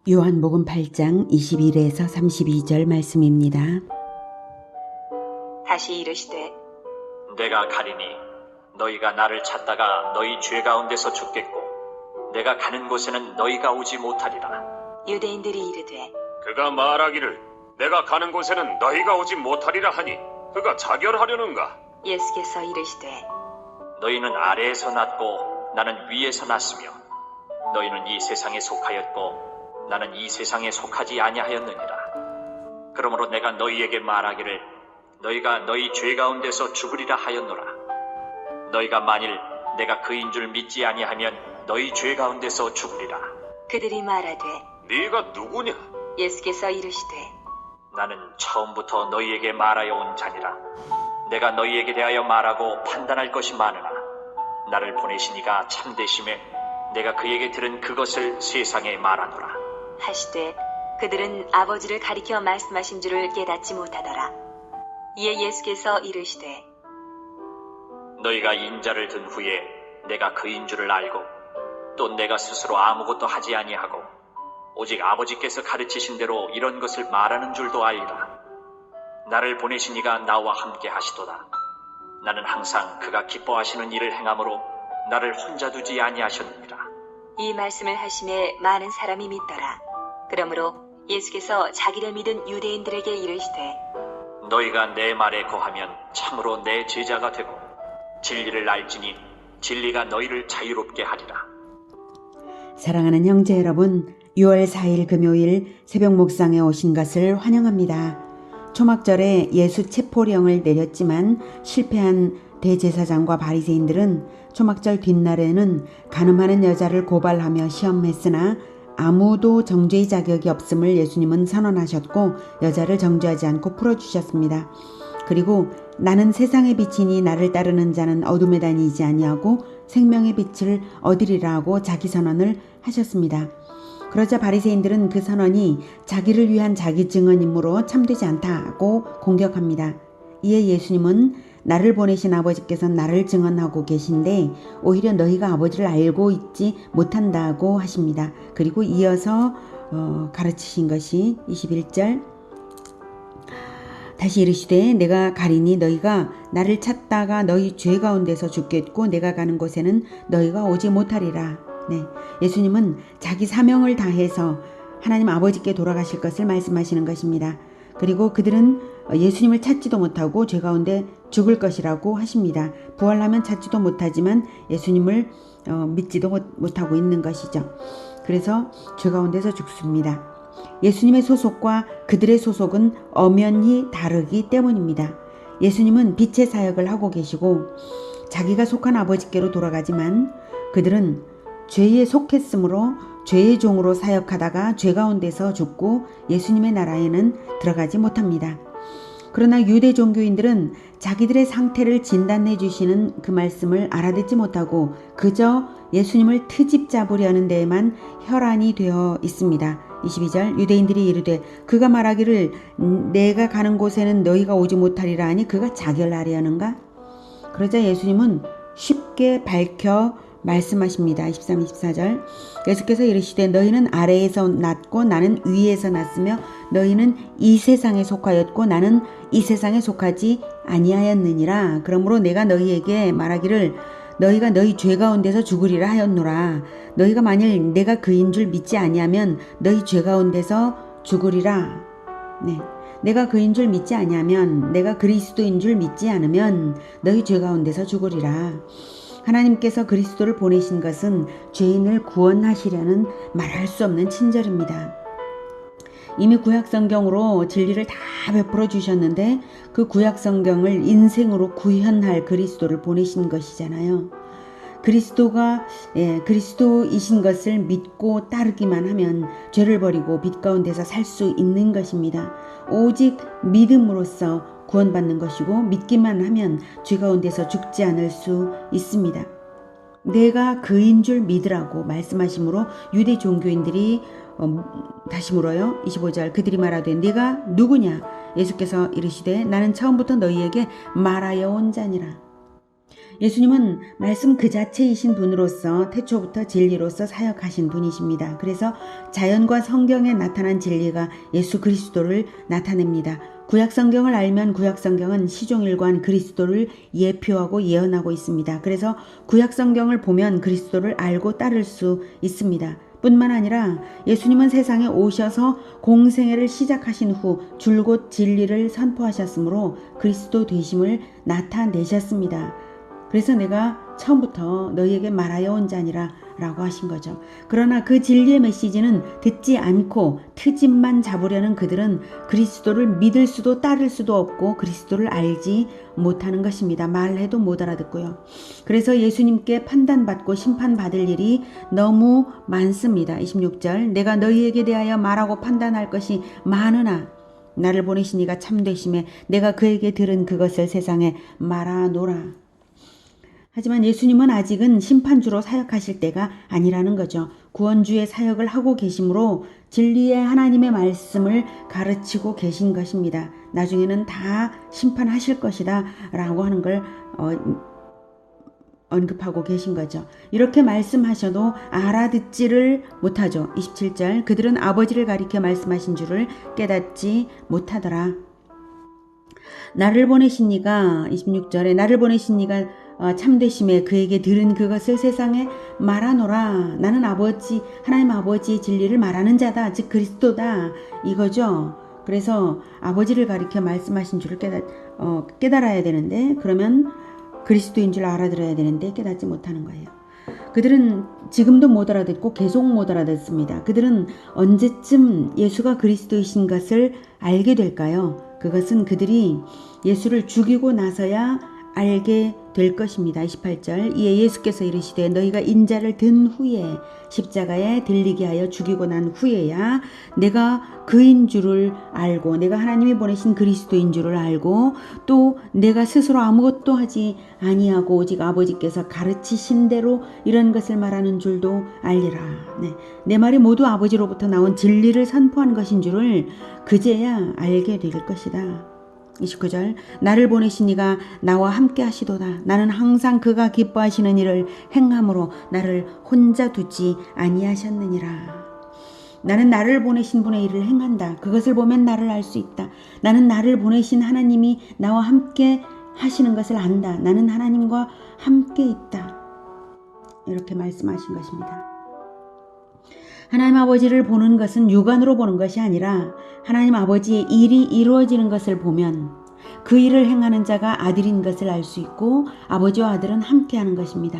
요한복음 8장 21에서 32절 말씀입니다. 다시 이르시되 내가 가리니 너희가 나를 찾다가 너희 죄 가운데서 죽겠고 내가 가는 곳에는 너희가 오지 못하리라. 유대인들이 이르되 그가 말하기를 내가 가는 곳에는 너희가 오지 못하리라 하니 그가 자결하려는가? 예수께서 이르시되 너희는 아래에서 났고 나는 위에서 났으며 너희는 이 세상에 속하였고 나는 이 세상에 속하지 아니하였느니라. 그러므로 내가 너희에게 말하기를 너희가 너희 죄 가운데서 죽으리라 하였노라. 너희가 만일 내가 그인 줄 믿지 아니하면 너희 죄 가운데서 죽으리라. 그들이 말하되 네가 누구냐? 예수께서 이르시되 나는 처음부터 너희에게 말하여 온 자니라. 내가 너희에게 대하여 말하고 판단할 것이 많으나 나를 보내신 이가 참되심에 내가 그에게 들은 그것을 세상에 말하노라. 하시되 그들은 아버지를 가리켜 말씀하신 줄을 깨닫지 못하더라. 이에 예수께서 이르시되 너희가 인자를 든 후에 내가 그인 줄을 알고 또 내가 스스로 아무것도 하지 아니하고 오직 아버지께서 가르치신 대로 이런 것을 말하는 줄도 알리라. 나를 보내신 이가 나와 함께 하시도다. 나는 항상 그가 기뻐하시는 일을 행함으로 나를 혼자 두지 아니하셨느니라. 이 말씀을 하심에 많은 사람이 믿더라. 그러므로 예수께서 자기를 믿은 유대인들에게 이르시되 너희가 내 말에 거하면 참으로 내 제자가 되고 진리를 알지니 진리가 너희를 자유롭게 하리라. 사랑하는 형제 여러분, 6월 4일 금요일 새벽 목상에 오신 것을 환영합니다. 초막절에 예수 체포령을 내렸지만 실패한 대제사장과 바리새인들은 초막절 뒷날에는 간음하는 여자를 고발하며 시험했으나 아무도 정죄의 자격이 없음을 예수님은 선언하셨고 여자를 정죄하지 않고 풀어주셨습니다. 그리고 나는 세상의 빛이니 나를 따르는 자는 어둠에 다니지 아니하고 생명의 빛을 얻으리라 하고 자기 선언을 하셨습니다. 그러자 바리새인들은 그 선언이 자기를 위한 자기 증언이므로 참되지 않다고 공격합니다. 이에 예수님은 나를 보내신 아버지께서 나를 증언하고 계신데 오히려 너희가 아버지를 알고 있지 못한다고 하십니다. 그리고 이어서 가르치신 것이 21절 다시 이르시되 내가 가리니 너희가 나를 찾다가 너희 죄 가운데서 죽겠고 내가 가는 곳에는 너희가 오지 못하리라. 네, 예수님은 자기 사명을 다해서 하나님 아버지께 돌아가실 것을 말씀하시는 것입니다. 그리고 그들은 예수님을 찾지도 못하고 죄 가운데 죽을 것이라고 하십니다. 부활하면 찾지도 못하지만 예수님을 믿지도 못하고 있는 것이죠. 그래서 죄 가운데서 죽습니다. 예수님의 소속과 그들의 소속은 엄연히 다르기 때문입니다. 예수님은 빛의 사역을 하고 계시고 자기가 속한 아버지께로 돌아가지만 그들은 죄에 속했으므로 죄의 종으로 사역하다가 죄 가운데서 죽고 예수님의 나라에는 들어가지 못합니다. 그러나 유대 종교인들은 자기들의 상태를 진단해 주시는 그 말씀을 알아듣지 못하고 그저 예수님을 트집 잡으려는 데에만 혈안이 되어 있습니다. 22절 유대인들이 이르되 그가 말하기를 내가 가는 곳에는 너희가 오지 못하리라 하니 그가 자결하려는가? 그러자 예수님은 쉽게 밝혀 말씀하십니다. 23, 24절 예수께서 이르시되 너희는 아래에서 났고 나는 위에서 났으며 너희는 이 세상에 속하였고 나는 이 세상에 속하지 아니하였느니라. 그러므로 내가 너희에게 말하기를 너희가 너희 죄 가운데서 죽으리라 하였노라. 너희가 만일 내가 그인 줄 믿지 아니하면 너희 죄 가운데서 죽으리라. 네, 내가 그인 줄 믿지 아니하면 내가 그리스도인 줄 믿지 않으면 너희 죄 가운데서 죽으리라. 하나님께서 그리스도를 보내신 것은 죄인을 구원하시려는 말할 수 없는 친절입니다. 이미 구약성경으로 진리를 다 베풀어 주셨는데 그 구약성경을 인생으로 구현할 그리스도를 보내신 것이잖아요. 그리스도가 그리스도이신 것을 믿고 따르기만 하면 죄를 버리고 빛 가운데서 살 수 있는 것입니다. 오직 믿음으로써 구원받는 것이고 믿기만 하면 죄 가운데서 죽지 않을 수 있습니다. 내가 그인 줄 믿으라고 말씀하시므로 유대 종교인들이 다시 물어요. 25절 그들이 말하되 네가 누구냐? 예수께서 이르시되 나는 처음부터 너희에게 말하여 온 자니라. 예수님은 말씀 그 자체이신 분으로서 태초부터 진리로서 사역하신 분이십니다. 그래서 자연과 성경에 나타난 진리가 예수 그리스도를 나타냅니다. 구약 성경을 알면 구약 성경은 시종일관 그리스도를 예표하고 예언하고 있습니다. 그래서 구약 성경을 보면 그리스도를 알고 따를 수 있습니다. 뿐만 아니라 예수님은 세상에 오셔서 공생애를 시작하신 후 줄곧 진리를 선포하셨으므로 그리스도 되심을 나타내셨습니다. 그래서 내가 처음부터 너희에게 말하여 온 자니라 라고 하신 거죠. 그러나 그 진리의 메시지는 듣지 않고 트집만 잡으려는 그들은 그리스도를 믿을 수도 따를 수도 없고 그리스도를 알지 못하는 것입니다. 말해도 못 알아듣고요. 그래서 예수님께 판단받고 심판받을 일이 너무 많습니다. 26절 내가 너희에게 대하여 말하고 판단할 것이 많으나 나를 보내신 이가 참되심에 내가 그에게 들은 그것을 세상에 말하노라. 하지만 예수님은 아직은 심판주로 사역하실 때가 아니라는 거죠. 구원주의 사역을 하고 계시므로 진리의 하나님의 말씀을 가르치고 계신 것입니다. 나중에는 다 심판하실 것이다 라고 하는 걸 언급하고 계신 거죠. 이렇게 말씀하셔도 알아듣지를 못하죠. 27절 그들은 아버지를 가리켜 말씀하신 줄을 깨닫지 못하더라. 나를 보내신 이가 26절에 나를 보내신 이가 참되심에 그에게 들은 그것을 세상에 말하노라. 나는 하나님 아버지의 진리를 말하는 자다. 즉 그리스도다. 이거죠. 그래서 아버지를 가리켜 말씀하신 줄을 깨달아야 되는데 그러면 그리스도인 줄 알아들어야 되는데 깨닫지 못하는 거예요. 그들은 지금도 못 알아듣고 계속 못 알아듣습니다. 그들은 언제쯤 예수가 그리스도이신 것을 알게 될까요? 그것은 그들이 예수를 죽이고 나서야 알게 될 것입니다. 28절 이에 예수께서 이르시되 너희가 인자를 든 후에 십자가에 들리게 하여 죽이고 난 후에야 내가 그인 줄을 알고 내가 하나님이 보내신 그리스도인 줄을 알고 또 내가 스스로 아무것도 하지 아니하고 오직 아버지께서 가르치신 대로 이런 것을 말하는 줄도 알리라. 내 말이 모두 아버지로부터 나온 진리를 선포한 것인 줄을 그제야 알게 될 것이다. 29절 나를 보내신 이가 나와 함께 하시도다. 나는 항상 그가 기뻐하시는 일을 행함으로 나를 혼자 두지 아니하셨느니라. 나는 나를 보내신 분의 일을 행한다. 그것을 보면 나를 알 수 있다. 나는 나를 보내신 하나님이 나와 함께 하시는 것을 안다. 나는 하나님과 함께 있다. 이렇게 말씀하신 것입니다. 하나님 아버지를 보는 것은 육안으로 보는 것이 아니라 하나님 아버지의 일이 이루어지는 것을 보면 그 일을 행하는 자가 아들인 것을 알 수 있고 아버지와 아들은 함께하는 것입니다.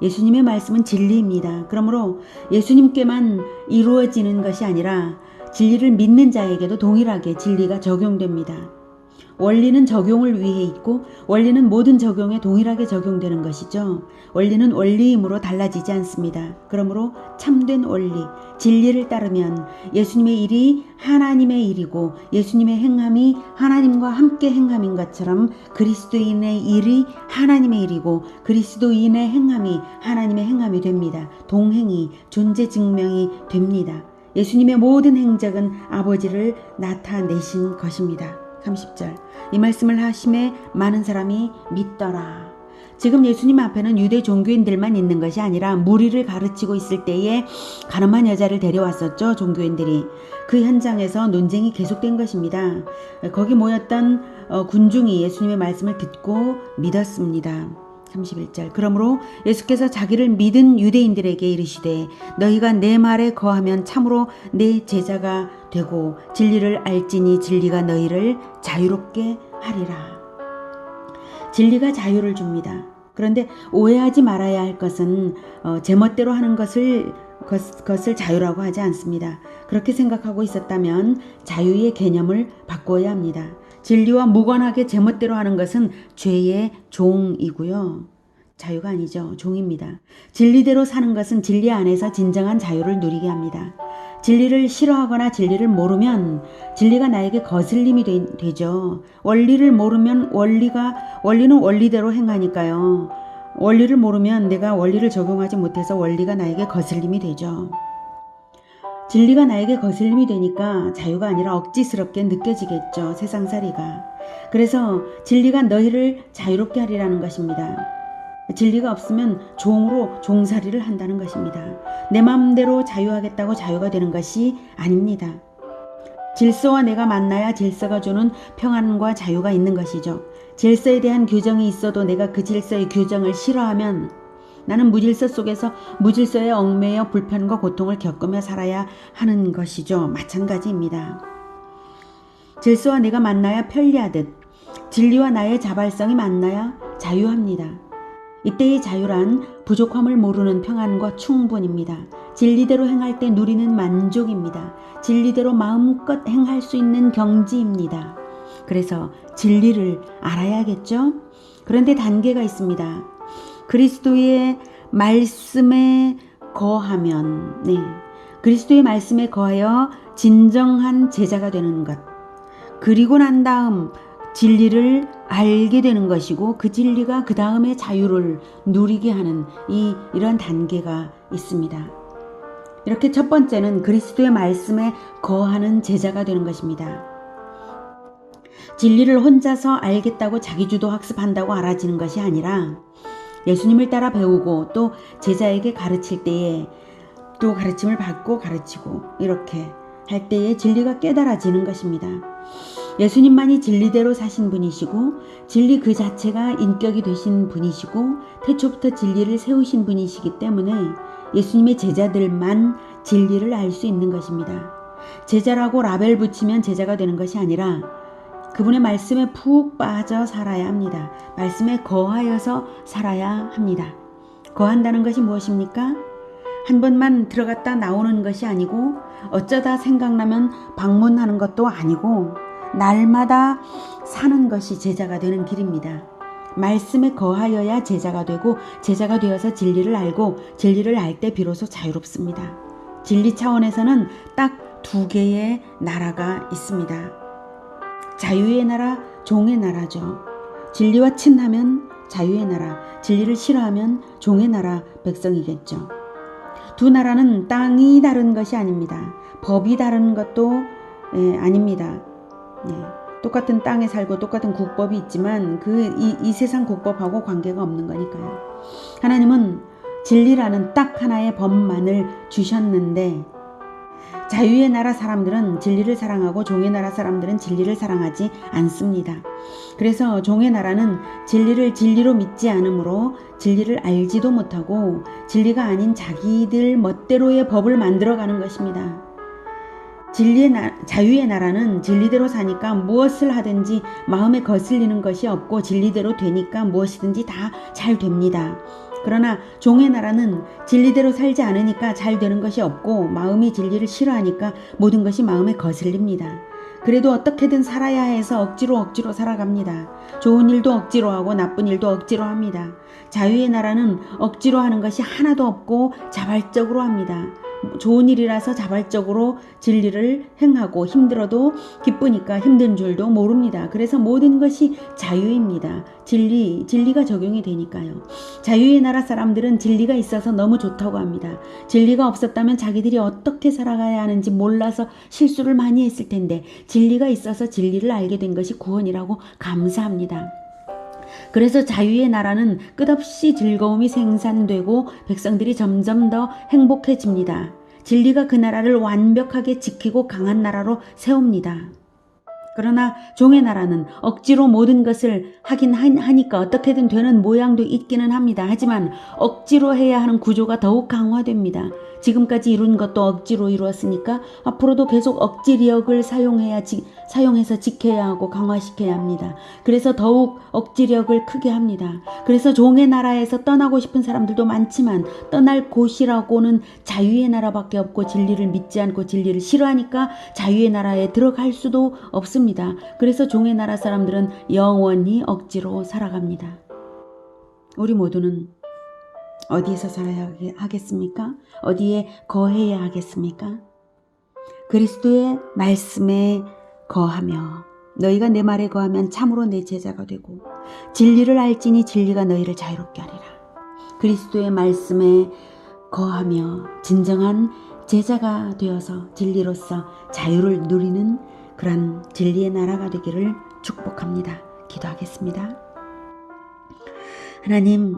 예수님의 말씀은 진리입니다. 그러므로 예수님께만 이루어지는 것이 아니라 진리를 믿는 자에게도 동일하게 진리가 적용됩니다. 원리는 적용을 위해 있고 원리는 모든 적용에 동일하게 적용되는 것이죠. 원리는 원리이므로 달라지지 않습니다. 그러므로 참된 원리, 진리를 따르면 예수님의 일이 하나님의 일이고 예수님의 행함이 하나님과 함께 행함인 것처럼 그리스도인의 일이 하나님의 일이고 그리스도인의 행함이 하나님의 행함이 됩니다. 동행이 존재 증명이 됩니다. 예수님의 모든 행적은 아버지를 나타내신 것입니다. 30절 이 말씀을 하심에 많은 사람이 믿더라. 지금 예수님 앞에는 유대 종교인들만 있는 것이 아니라 무리를 가르치고 있을 때에 가늠한 여자를 데려왔었죠. 종교인들이. 그 현장에서 논쟁이 계속된 것입니다. 거기 모였던 군중이 예수님의 말씀을 듣고 믿었습니다. 31절 그러므로 예수께서 자기를 믿은 유대인들에게 이르시되 너희가 내 말에 거하면 참으로 내 제자가 되고 진리를 알지니 진리가 너희를 자유롭게 하리라. 진리가 자유를 줍니다. 그런데 오해하지 말아야 할 것은 제멋대로 하는 것을 자유라고 하지 않습니다. 그렇게 생각하고 있었다면 자유의 개념을 바꿔야 합니다. 진리와 무관하게 제멋대로 하는 것은 죄의 종이고요. 자유가 아니죠. 종입니다. 진리대로 사는 것은 진리 안에서 진정한 자유를 누리게 합니다. 진리를 싫어하거나 진리를 모르면 진리가 나에게 거슬림이 되죠. 원리를 모르면 원리는 원리대로 행하니까요. 원리를 모르면 내가 원리를 적용하지 못해서 원리가 나에게 거슬림이 되죠. 진리가 나에게 거슬림이 되니까 자유가 아니라 억지스럽게 느껴지겠죠. 세상살이가. 그래서 진리가 너희를 자유롭게 하리라는 것입니다. 진리가 없으면 종으로 종살이를 한다는 것입니다. 내 마음대로 자유하겠다고 자유가 되는 것이 아닙니다. 질서와 내가 만나야 질서가 주는 평안과 자유가 있는 것이죠. 질서에 대한 규정이 있어도 내가 그 질서의 규정을 싫어하면 나는 무질서 속에서 무질서에 얽매여 불편과 고통을 겪으며 살아야 하는 것이죠. 마찬가지입니다. 질서와 내가 만나야 편리하듯 진리와 나의 자발성이 만나야 자유합니다. 이때의 자유란 부족함을 모르는 평안과 충분입니다. 진리대로 행할 때 누리는 만족입니다. 진리대로 마음껏 행할 수 있는 경지입니다. 그래서 진리를 알아야겠죠? 그런데 단계가 있습니다. 그리스도의 말씀에 거하면, 그리스도의 말씀에 거하여 진정한 제자가 되는 것. 그리고 난 다음 진리를 알게 되는 것이고 그 진리가 그 다음에 자유를 누리게 하는 이런 단계가 있습니다. 이렇게 첫 번째는 그리스도의 말씀에 거하는 제자가 되는 것입니다. 진리를 혼자서 알겠다고 자기주도 학습한다고 알아지는 것이 아니라 예수님을 따라 배우고 또 제자에게 가르칠 때에 또 가르침을 받고 가르치고 이렇게 할 때에 진리가 깨달아지는 것입니다. 예수님만이 진리대로 사신 분이시고 진리 그 자체가 인격이 되신 분이시고 태초부터 진리를 세우신 분이시기 때문에 예수님의 제자들만 진리를 알 수 있는 것입니다. 제자라고 라벨 붙이면 제자가 되는 것이 아니라 그분의 말씀에 푹 빠져 살아야 합니다. 말씀에 거하여서 살아야 합니다. 거한다는 것이 무엇입니까? 한 번만 들어갔다 나오는 것이 아니고 어쩌다 생각나면 방문하는 것도 아니고 날마다 사는 것이 제자가 되는 길입니다. 말씀에 거하여야 제자가 되고 제자가 되어서 진리를 알고 진리를 알 때 비로소 자유롭습니다. 진리 차원에서는 딱 두 개의 나라가 있습니다. 자유의 나라, 종의 나라죠. 진리와 친하면 자유의 나라, 진리를 싫어하면 종의 나라 백성이겠죠. 두 나라는 땅이 다른 것이 아닙니다. 법이 다른 것도 아닙니다. 똑같은 땅에 살고 똑같은 국법이 있지만 이 세상 국법하고 관계가 없는 거니까요. 하나님은 진리라는 딱 하나의 법만을 주셨는데 자유의 나라 사람들은 진리를 사랑하고 종의 나라 사람들은 진리를 사랑하지 않습니다. 그래서 종의 나라는 진리를 진리로 믿지 않으므로 진리를 알지도 못하고 진리가 아닌 자기들 멋대로의 법을 만들어가는 것입니다. 자유의 나라는 진리대로 사니까 무엇을 하든지 마음에 거슬리는 것이 없고 진리대로 되니까 무엇이든지 다 잘 됩니다. 그러나 종의 나라는 진리대로 살지 않으니까 잘 되는 것이 없고 마음이 진리를 싫어하니까 모든 것이 마음에 거슬립니다. 그래도 어떻게든 살아야 해서 억지로 살아갑니다. 좋은 일도 억지로 하고 나쁜 일도 억지로 합니다. 자유의 나라는 억지로 하는 것이 하나도 없고 자발적으로 합니다. 좋은 일이라서 자발적으로 진리를 행하고 힘들어도 기쁘니까 힘든 줄도 모릅니다. 그래서 모든 것이 자유입니다. 진리가 적용이 되니까요. 자유의 나라 사람들은 진리가 있어서 너무 좋다고 합니다. 진리가 없었다면 자기들이 어떻게 살아가야 하는지 몰라서 실수를 많이 했을 텐데 진리가 있어서 진리를 알게 된 것이 구원이라고 감사합니다. 그래서 자유의 나라는 끝없이 즐거움이 생산되고 백성들이 점점 더 행복해집니다. 진리가 그 나라를 완벽하게 지키고 강한 나라로 세웁니다. 그러나 종의 나라는 억지로 모든 것을 하긴 하니까 어떻게든 되는 모양도 있기는 합니다. 하지만 억지로 해야 하는 구조가 더욱 강화됩니다. 지금까지 이룬 것도 억지로 이루었으니까 앞으로도 계속 억지력을 사용해서 지켜야 하고 강화시켜야 합니다. 그래서 더욱 억지력을 크게 합니다. 그래서 종의 나라에서 떠나고 싶은 사람들도 많지만 떠날 곳이라고는 자유의 나라밖에 없고 진리를 믿지 않고 진리를 싫어하니까 자유의 나라에 들어갈 수도 없습니다. 그래서 종의 나라 사람들은 영원히 억지로 살아갑니다. 우리 모두는 어디에서 살아야 하겠습니까? 어디에 거해야 하겠습니까? 그리스도의 말씀에 거하며 너희가 내 말에 거하면 참으로 내 제자가 되고 진리를 알지니 진리가 너희를 자유롭게 하리라. 그리스도의 말씀에 거하며 진정한 제자가 되어서 진리로서 자유를 누리는 그런 진리의 나라가 되기를 축복합니다. 기도하겠습니다. 하나님,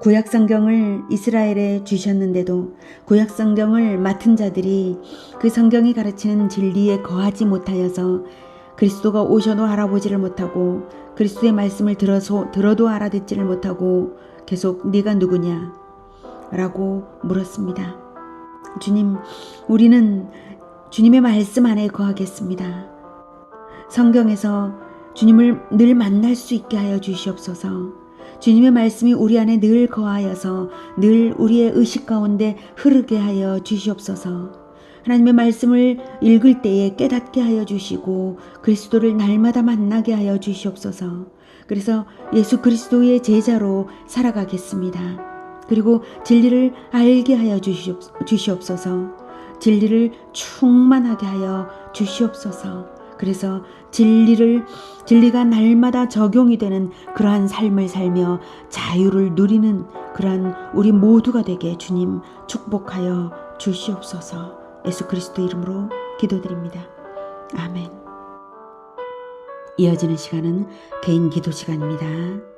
구약 성경을 이스라엘에 주셨는데도 구약 성경을 맡은 자들이 그 성경이 가르치는 진리에 거하지 못하여서 그리스도가 오셔도 알아보지를 못하고 그리스도의 말씀을 들어도 알아듣지를 못하고 계속 네가 누구냐? 라고 물었습니다. 주님, 우리는 주님의 말씀 안에 거하겠습니다. 성경에서 주님을 늘 만날 수 있게 하여 주시옵소서. 주님의 말씀이 우리 안에 늘 거하여서 늘 우리의 의식 가운데 흐르게 하여 주시옵소서. 하나님의 말씀을 읽을 때에 깨닫게 하여 주시고 그리스도를 날마다 만나게 하여 주시옵소서. 그래서 예수 그리스도의 제자로 살아가겠습니다. 그리고 진리를 알게 하여 주시옵소서. 진리를 충만하게 하여 주시옵소서. 그래서 진리가 날마다 적용이 되는 그러한 삶을 살며 자유를 누리는 그러한 우리 모두가 되게 주님 축복하여 주시옵소서. 예수 그리스도 이름으로 기도드립니다. 아멘. 이어지는 시간은 개인 기도 시간입니다.